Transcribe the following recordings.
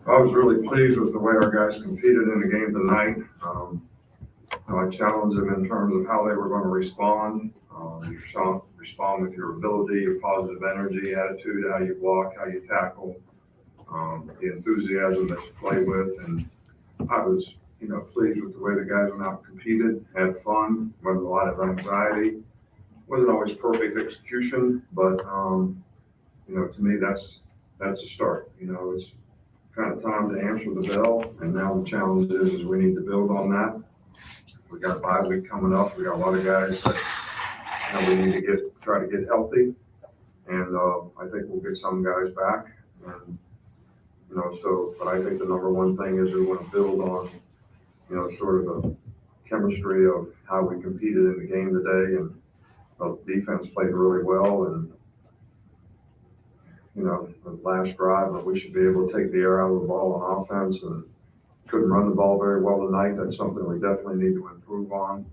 I was really pleased with the way our guys competed in the game tonight. I challenged them in terms of how they were going to respond. Respond with your ability, your positive energy, attitude, how you block, how you tackle, the enthusiasm that you play with. And I was, pleased with the way the guys went out and competed, had fun, wasn't a lot of anxiety. Wasn't always perfect execution, but, to me, that's a start. It's kind of time to answer the bell, and now the challenge is we need to build on that. We got a bye week coming up. We got a lot of guys that we need to try to get healthy, and I think we'll get some guys back. And but I think the number one thing is we want to build on sort of the chemistry of how we competed in the game today, and the defense played really well, and the last drive, but we should be able to take the air out of the ball on offense, and couldn't run the ball very well tonight. That's something we definitely need to improve on.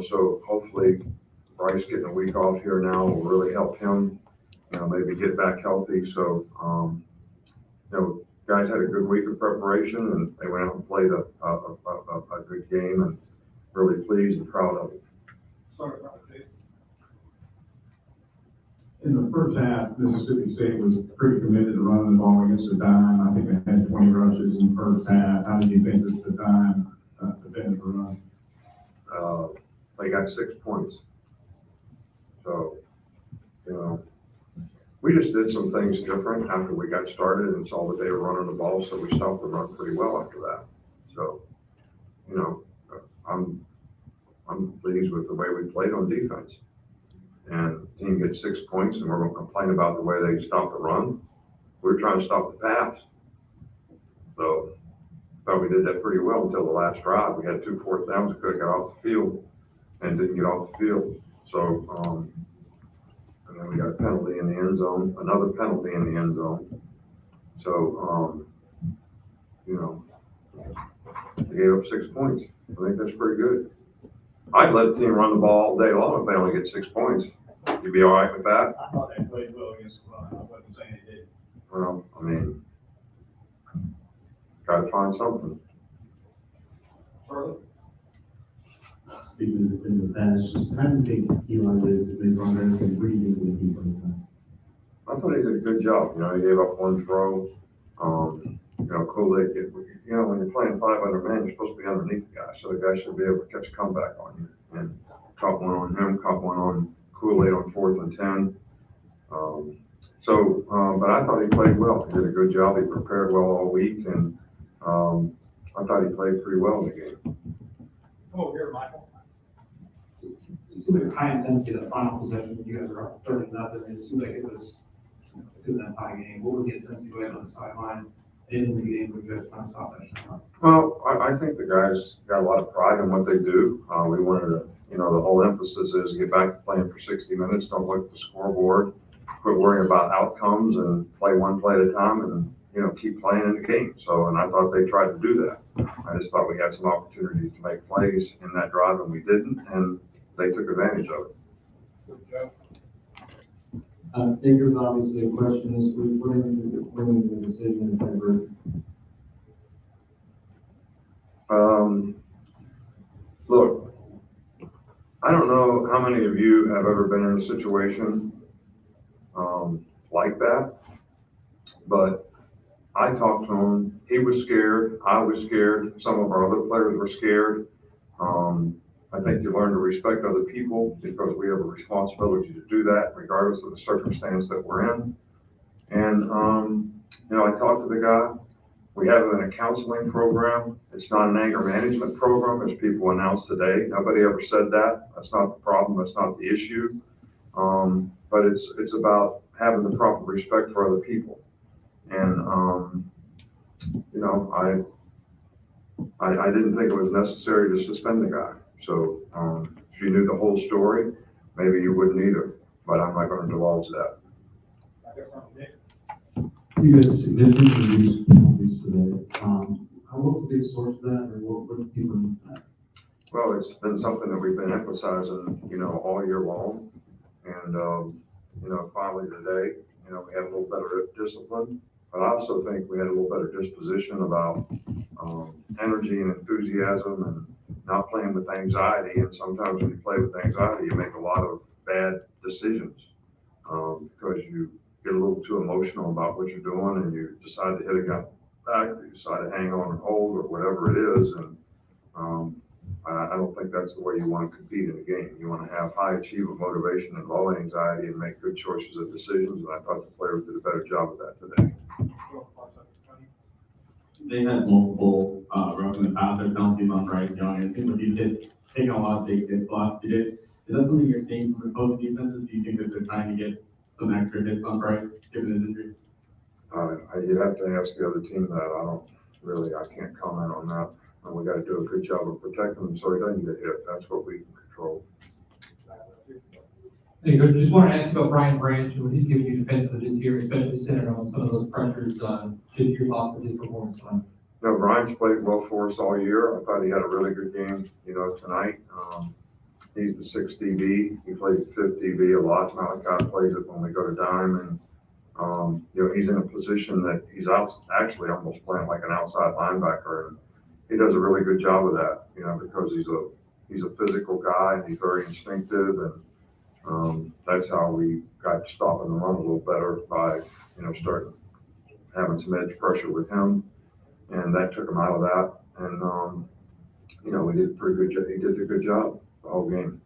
So hopefully Bryce getting a week off here now will really help him, maybe get back healthy. So, guys had a good week of preparation, and they went out and played a good game, and really pleased and proud of it. Sorry about it. In the first half, Mississippi State was pretty committed to running the ball against the dime. I think they had 20 rushes in the first half. How did you think that the dime defended the run? They got 6 points. So, we just did some things different after we got started and saw that they were running the ball, so we stopped the run pretty well after that. So, I'm pleased with the way we played on defense. And the team gets 6 points, and we're going to complain about the way they stopped the run. We're trying to stop the pass. So I thought we did that pretty well until the last drive. We had 2 fourth downs that could have got off the field and didn't get off the field. So, and then we got a penalty in the end zone, another penalty in the end zone. So, they gave up 6 points. I think that's pretty good. I'd let the team run the ball all day long if they only get 6 points. You'd be all right with that? I thought they played well against the run. I wasn't saying they did. Well, got to find something. Charlie? Speaking in the past, just how do you think Eli Ricks has made progress, and what do you think we keep on time? I thought he did a good job. He gave up 1 throw. Kool-Aid, when you're playing 500 men, you're supposed to be underneath the guy, so the guy should be able to catch a comeback on you. And caught one on him, caught one on Kool-Aid on 4th and 10. But I thought he played well. He did a good job. He prepared well all week, and I thought he played pretty well in the game. Oh, here, Michael. It seemed like high intensity, the final possession, you guys are up 30-0, and it seemed like it was a good enough high game. What was the intensity going on the sideline in the game when you guys trying to stop that shot? Well, I think the guys got a lot of pride in what they do. We wanted to, the whole emphasis is get back to playing for 60 minutes, don't look at the scoreboard, quit worrying about outcomes, and play one play at a time, and, keep playing in the game. So, and I thought they tried to do that. I just thought we had some opportunities to make plays in that drive, and we didn't, and they took advantage of it. Good job. I think there's obviously a question this week, winning the decision in favor. Look, I don't know how many of you have ever been in a situation like that, but I talked to him. He was scared. I was scared. Some of our other players were scared. I think you learn to respect other people because we have a responsibility to do that regardless of the circumstance that we're in. And, I talked to the guy. We have a counseling program. It's not an anger management program, as people announced today. Nobody ever said that. That's not the problem. That's not the issue. But it's about having the proper respect for other people. And, I didn't think it was necessary to suspend the guy. So if you knew the whole story, maybe you wouldn't either. But I'm not going to divulge that. You guys significantly reduced penalties today. What's the big source of that, or what do people need that? Well, it's been something that we've been emphasizing, all year long. And, finally today, we have a little better discipline. But I also think we had a little better disposition about energy and enthusiasm and not playing with anxiety. And sometimes when you play with anxiety, you make a lot of bad decisions because you get a little too emotional about what you're doing and you decide to hit a guy back, or you decide to hang on and hold or whatever it is. And I don't think that's the way you want to compete in a game. You want to have high achiever motivation and low anxiety and make good choices of decisions. And I thought the players did a better job of that today. They had multiple roughing the passer penalties on Bryce Young. I think what you did, taking a lot of big hit blocks you did. Is that something you're seeing from the both defenses? Do you think that they're trying to get some extra hits on Bryce, given his injury? You'd have to ask the other team that. I can't comment on that. We got to do a good job of protecting him so he doesn't get hit. That's what we can control. Hey, Coach, just want to ask you about Brian Branch and what he's giving you defensively this year, especially centered on some of those pressures. Just your thoughts on his performance tonight. Brian's played well for us all year. I thought he had a really good game, tonight. He's the 6th DB. He plays the 5th DB a lot. Malachi plays it when we go to dime. And, he's in a position that he's actually almost playing like an outside linebacker. And he does a really good job of that, because he's a physical guy and he's very instinctive. And that's how we got to stop and run a little better by, starting having some edge pressure with him. And that took him out of that. And, we did a pretty good job. He did a good job the whole game.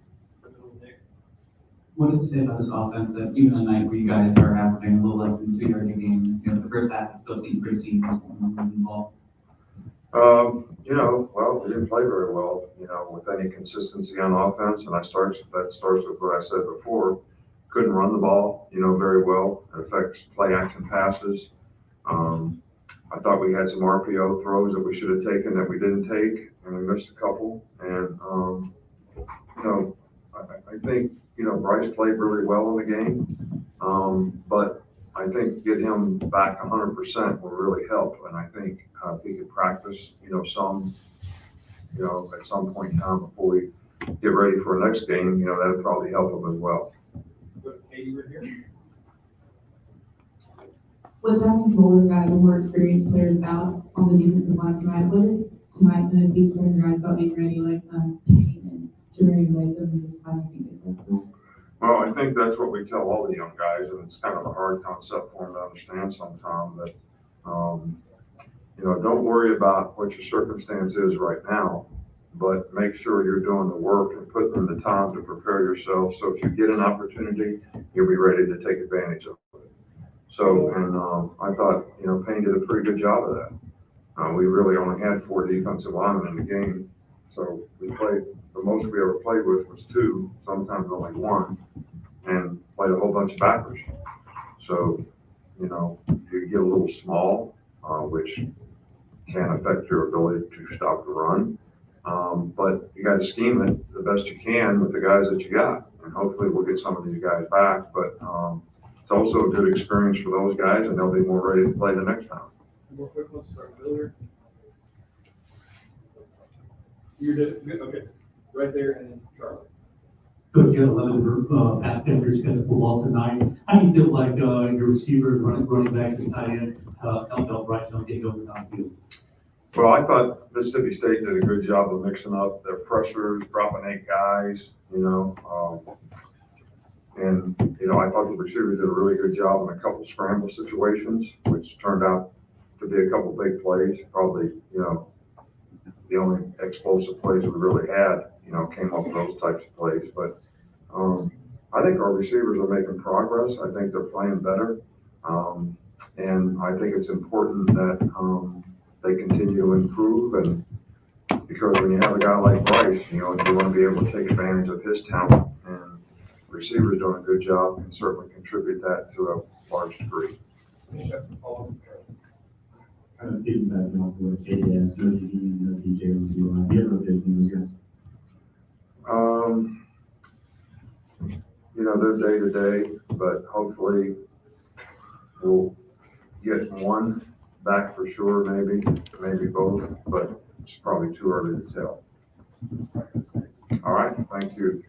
What did you say about this offense that even a night where you guys are averaging a little less than 2 yards a game, the first half it still seemed pretty seamless and ball? Well, we didn't play very well, with any consistency on offense. And that starts with what I said before. Couldn't run the ball, very well. It affects play action passes. I thought we had some RPO throws that we should have taken that we didn't take, and we missed a couple. And, I think, Bryce played really well in the game. But I think get him back 100% will really help. And I think if he could practice, some, at some point in time before we get ready for our next game, that would probably help him as well. With having older guys and more experienced players out on the defensive line tonight, what is tonight going to be for your guys about being ready, like Payne and Jermaine Burton and this kind of thing? Well, I think that's what we tell all the young guys, and it's kind of a hard concept for them to understand sometimes that, don't worry about what your circumstance is right now, but make sure you're doing the work and putting in the time to prepare yourself. So if you get an opportunity, you'll be ready to take advantage of it. So, and I thought, Payne did a pretty good job of that. We really only had 4 defensive linemen in the game. So we played, the most we ever played with was 2, sometimes only 1, and played a whole bunch of backers. So, you get a little small, which can affect your ability to stop the run. But you got to scheme it the best you can with the guys that you got. And hopefully we'll get some of these guys back. But it's also a good experience for those guys, and they'll be more ready to play the next time. More quick ones, start Miller. You're good, okay. Right there, and then Charlie. Coach, you had 11 pass defenders in the football tonight. How do you feel like your receivers, running backs, and tight ends helped out Bryce Young getting over downfield? Well, I thought Mississippi State did a good job of mixing up their pressures, dropping 8 guys, and I thought the receivers did a really good job in a couple scramble situations, which turned out to be a couple big plays. Probably, the only explosive plays we really had, came up with those types of plays. But I think our receivers are making progress. I think they're playing better. And I think it's important that they continue to improve. And because when you have a guy like Bryce, you want to be able to take advantage of his talent. And receivers doing a good job can certainly contribute that to a large degree. Kind of piggybacking off of what KDS, no GD, no DJ was doing. Do you ever update those guys? They're day to day, but hopefully we'll get one back for sure, maybe both, but it's probably too early to tell. All right, thank you.